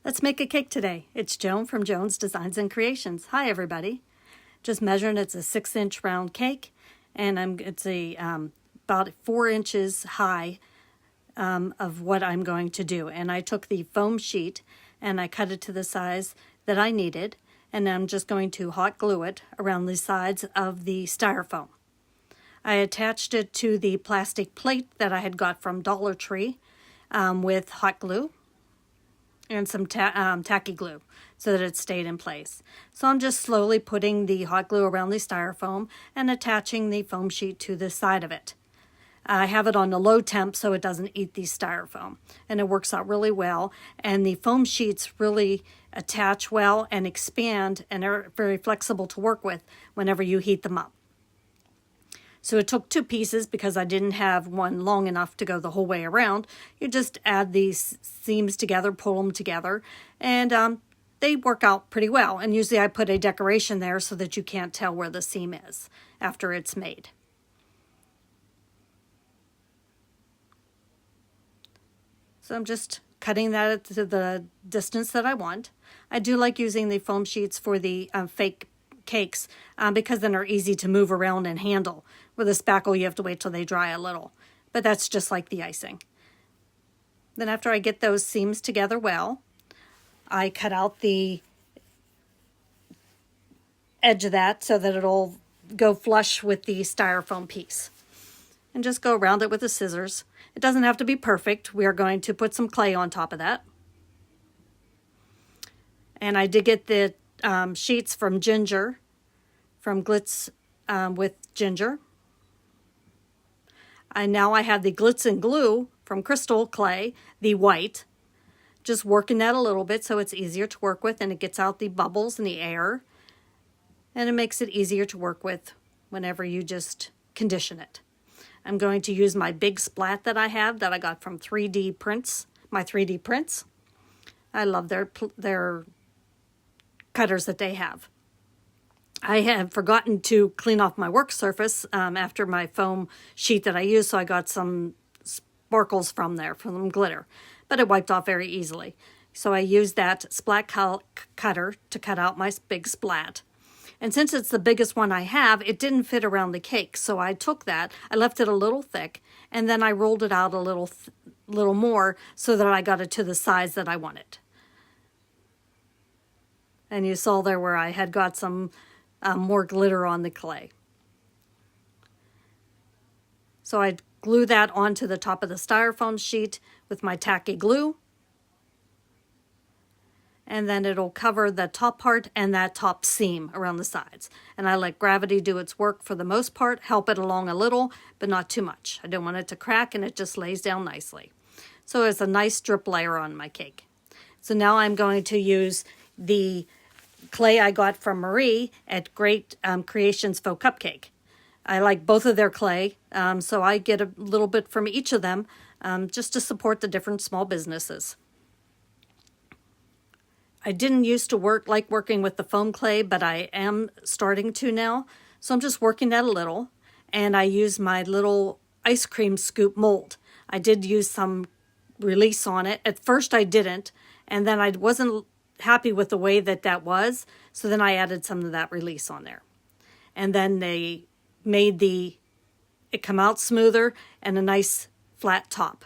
Let's make a cake today. It's Joan from Joan's Designs and Creations. Hi, everybody. Just measuring, it's a 6-inch round cake, and it's about 4 inches high of what I'm going to do. And I took the foam sheet and I cut it to the size that I needed, and I'm just going to hot glue it around the sides of the styrofoam. I attached it to the plastic plate that I had got from Dollar Tree with hot glue and some tacky glue so that it stayed in place. So I'm just slowly putting the hot glue around the styrofoam and attaching the foam sheet to the side of it. I have it on the low temp so it doesn't eat the styrofoam, and it works out really well. And the foam sheets really attach well and expand and are very flexible to work with whenever you heat them up. So it took 2 pieces because I didn't have one long enough to go the whole way around. You just add these seams together, pull them together, and they work out pretty well. And usually I put a decoration there so that you can't tell where the seam is after it's made. So I'm just cutting that to the distance that I want. I do like using the foam sheets for the fake cakes because then they're easy to move around and handle. With a spackle, you have to wait till they dry a little, but that's just like the icing. Then after I get those seams together well, I cut out the edge of that so that it'll go flush with the styrofoam piece. And just go around it with the scissors. It doesn't have to be perfect. We are going to put some clay on top of that. And I did get the sheets from Ginger, from Glitz with Ginger. Now I have the Glitz and Glue from Crystal Clay, the white. Just working that a little bit so it's easier to work with, and it gets out the bubbles and the air. And it makes it easier to work with whenever you just condition it. I'm going to use my big splat that I have that I got from 3D Prints, my 3D Prints. I love their cutters that they have. I had forgotten to clean off my work surface after my foam sheet that I used, so I got some sparkles from there, from some glitter, but it wiped off very easily. So I used that splat cutter to cut out my big splat. And since it's the biggest one I have, it didn't fit around the cake, so I took that, I left it a little thick, and then I rolled it out a little more so that I got it to the size that I wanted. And you saw there where I had got some more glitter on the clay. So I glue that onto the top of the styrofoam sheet with my tacky glue. And then it'll cover the top part and that top seam around the sides. And I let gravity do its work for the most part, help it along a little, but not too much. I don't want it to crack, and it just lays down nicely. So it's a nice drip layer on my cake. So now I'm going to use the clay I got from Marie at Great Creations Faux Cupcake. I like both of their clay, so I get a little bit from each of them just to support the different small businesses. I didn't used to like working with the foam clay, but I am starting to now. So I'm just working that a little, and I use my little ice cream scoop mold. I did use some release on it. At first I didn't, and then I wasn't happy with the way that was, so then I added some of that release on there. And then they made it come out smoother and a nice flat top.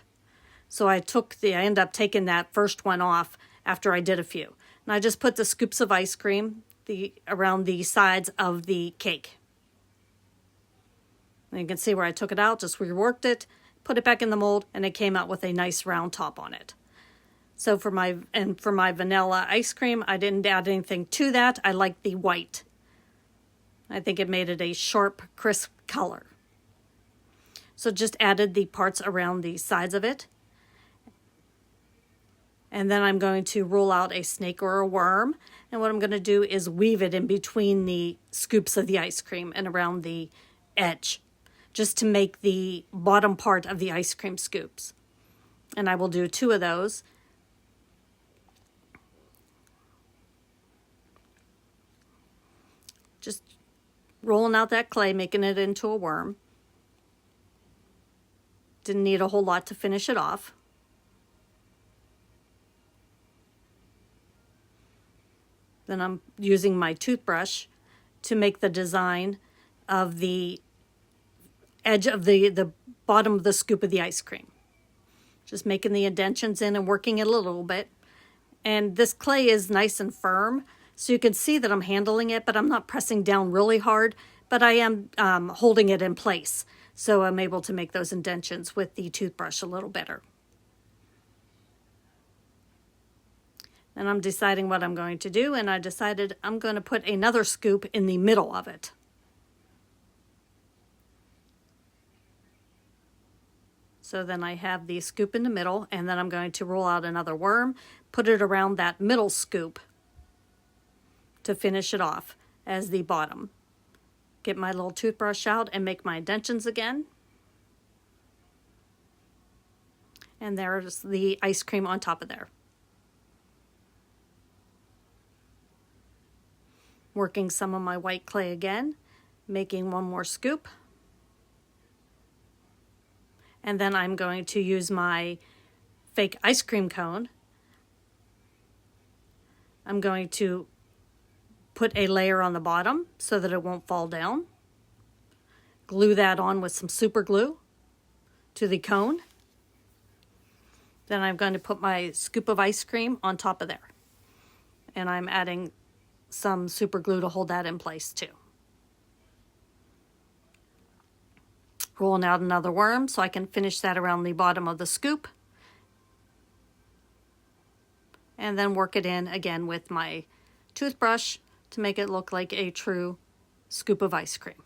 So I ended up taking that first one off after I did a few. And I just put the scoops of ice cream around the sides of the cake. And you can see where I took it out, just reworked it, put it back in the mold, and it came out with a nice round top on it. So for my vanilla ice cream, I didn't add anything to that. I like the white. I think it made it a sharp, crisp color. So just added the parts around the sides of it. And then I'm going to roll out a snake or a worm. And what I'm going to do is weave it in between the scoops of the ice cream and around the edge, just to make the bottom part of the ice cream scoops. And I will do 2 of those. Just rolling out that clay, making it into a worm. Didn't need a whole lot to finish it off. Then I'm using my toothbrush to make the design of the edge of the bottom of the scoop of the ice cream. Just making the indentions in and working it a little bit. And this clay is nice and firm, so you can see that I'm handling it, but I'm not pressing down really hard, but I am holding it in place. So I'm able to make those indentions with the toothbrush a little better. And I'm deciding what I'm going to do, and I decided I'm going to put another scoop in the middle of it. So then I have the scoop in the middle, and then I'm going to roll out another worm, put it around that middle scoop to finish it off as the bottom. Get my little toothbrush out and make my indentions again. And there's the ice cream on top of there. Working some of my white clay again, making one more scoop. And then I'm going to use my fake ice cream cone. I'm going to put a layer on the bottom so that it won't fall down. Glue that on with some super glue to the cone. Then I'm going to put my scoop of ice cream on top of there. And I'm adding some super glue to hold that in place too. Rolling out another worm so I can finish that around the bottom of the scoop. And then work it in again with my toothbrush to make it look like a true scoop of ice cream.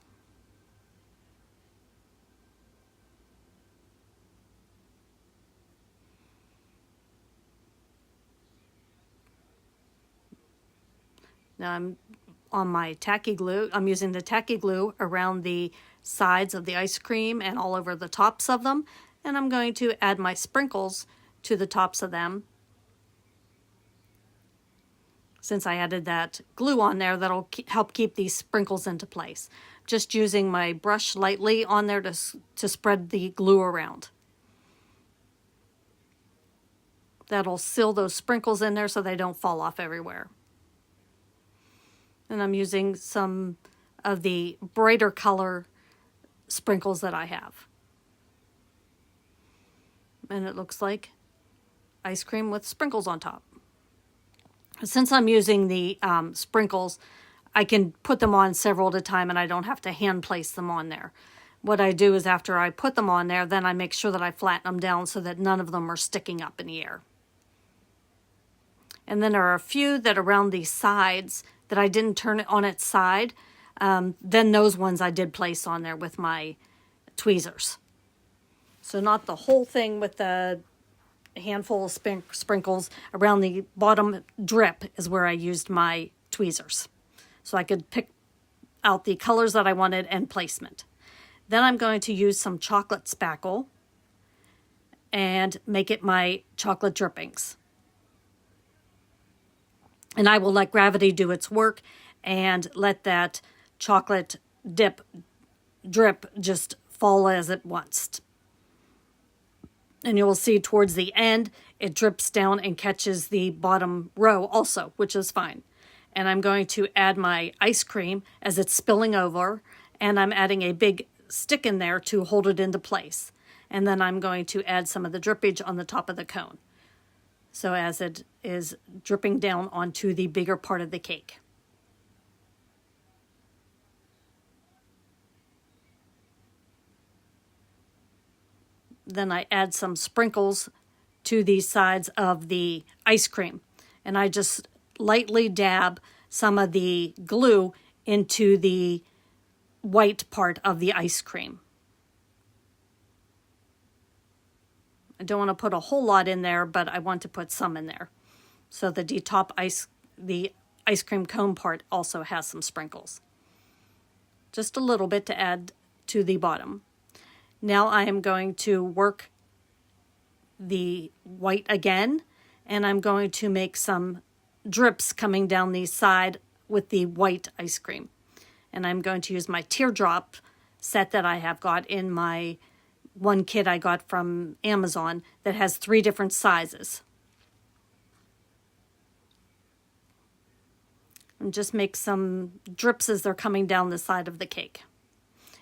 Now I'm on my tacky glue. I'm using the tacky glue around the sides of the ice cream and all over the tops of them. And I'm going to add my sprinkles to the tops of them. Since I added that glue on there, that'll help keep these sprinkles into place. Just using my brush lightly on there to spread the glue around. That'll seal those sprinkles in there so they don't fall off everywhere. And I'm using some of the brighter color sprinkles that I have. And it looks like ice cream with sprinkles on top. Since I'm using the sprinkles, I can put them on several at a time and I don't have to hand place them on there. What I do is after I put them on there, then I make sure that I flatten them down so that none of them are sticking up in the air. And then there are a few that around the sides that I didn't turn it on its side. Then those ones I did place on there with my tweezers. So not the whole thing with the handful of sprinkles. Around the bottom drip is where I used my tweezers. So I could pick out the colors that I wanted and placement. Then I'm going to use some chocolate spackle and make it my chocolate drippings. And I will let gravity do its work and let that chocolate drip just fall as it wants. And you will see towards the end, it drips down and catches the bottom row also, which is fine. And I'm going to add my ice cream as it's spilling over, and I'm adding a big stick in there to hold it into place. And then I'm going to add some of the drippage on the top of the cone. So as it is dripping down onto the bigger part of the cake. Then I add some sprinkles to the sides of the ice cream. And I just lightly dab some of the glue into the white part of the ice cream. I don't want to put a whole lot in there, but I want to put some in there. So the the ice cream cone part also has some sprinkles. Just a little bit to add to the bottom. Now I am going to work the white again, and I'm going to make some drips coming down the side with the white ice cream. And I'm going to use my teardrop set that I have got in my one kit I got from Amazon that has 3 different sizes. and just make some drips as they're coming down the side of the cake.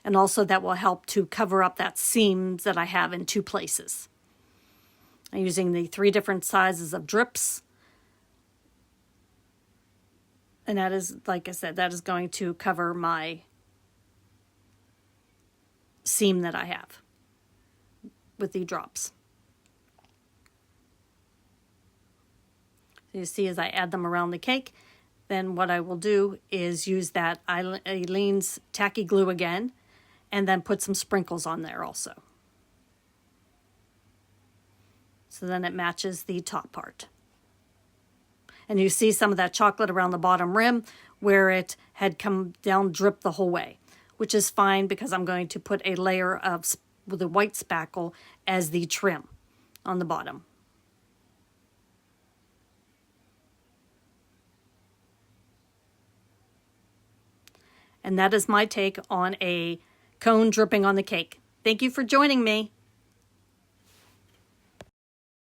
And also that will help to cover up that seams that I have in two places. I'm using the 3 different sizes of drips. And that is, like I said, that is going to cover my seam that I have with the drops. So you see as I add them around the cake, then what I will do is use that Eileen's tacky glue again, and then put some sprinkles on there also. So then it matches the top part. And you see some of that chocolate around the bottom rim where it had come down, dripped the whole way, which is fine because I'm going to put a layer of the white spackle as the trim on the bottom. And that is my take on a cone dripping on the cake. Thank you for joining me.